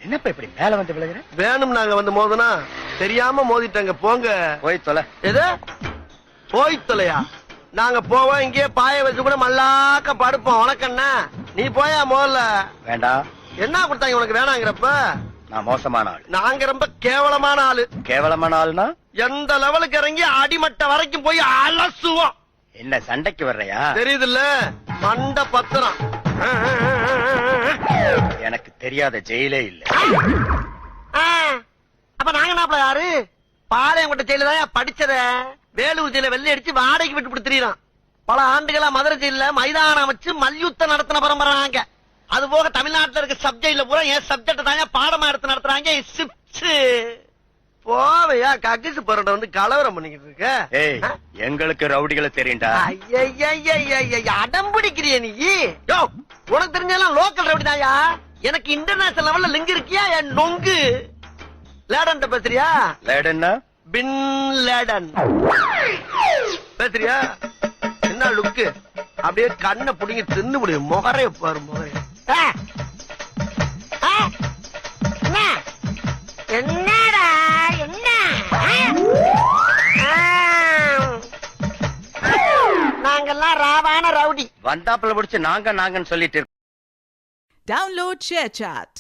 என்னப்பா இப்படி மேல வந்து விழுகிற? வேணும் நாங்க வந்து மோதனா தெரியாம மோதிட்டாங்க. போங்க போய் தொலை. எது போய் தொலையா? நாங்க போவோம், இங்கேயே பாய வச்சு கூட மல்லாக்க படுப்போம். உனக்கண்ணா நீ போயா முதல்ல. வேண்டாம். என்ன கொடுத்தாங்க உனக்கு வேணாங்கிறப்ப? நான் மோசமான ஆள். நாங்க ரொம்ப கேவலமான ஆளு. கேவலமான ஆளுனா எந்த லெவலுக்கு இறங்கி அடிமட்ட வரைக்கும் போய் அலசுவோம். என்ன சண்டைக்கு வர்றையா? தெரியுதுல்ல, மண்ட பத்திரம். எனக்கு தெரியாத ஜெயிலே இல்ல. அப்ப நாங்க நாப்பல யாரு? பாளையங்கோட்டை ஜெயில தான் படிச்சத. வேலூர் ஜெயில வெள்ளை அடிச்சு வாடகைக்கு விட்டு திரியறான். பல ஆண்டுகளா மதுரை ஜெயில மைதானம் அமைச்சு மல்யுத்தம் நடத்தின பரம்பரை நாங்க. அது போக தமிழ்நாட்டுல இருக்க சப்ஜெக்ட்ல பூரா என் சப்ஜெக்ட் தாங்க பாடமா எடுத்து நடத்துறாங்க. போவையா கக்கிசு பரண்ட வந்து கலவரம் பண்ணிக்கிட்டு இருக்க. ஏய், எங்களுக்கு ரவுடிகளை தெரியும்டா. அடம் பிடிக்கிறிய நீ? யோ, உனக்கு தெரிஞ்செல்லாம் லோக்கல் ரவுடி தாயா. எனக்கு இன்டர்நேஷனல் லெவல்ல லிங்க் இருக்கியா? என் நொங்கு லேடன் பேசுறியா? லேடன்னா பின் லேடன் பேசுறியா? என்ன லுக்கு? அப்படியே கண்ணை புடிங்க தின்னு முடியும். முகரைய பாரு, முகரைய. என்னடா என்ன? நாங்கெல்லாம் ராவான ரவுடி. வந்தாப்புல பிடிச்சு நாங்கன்னு சொல்லிட்டு. Download ShareChat.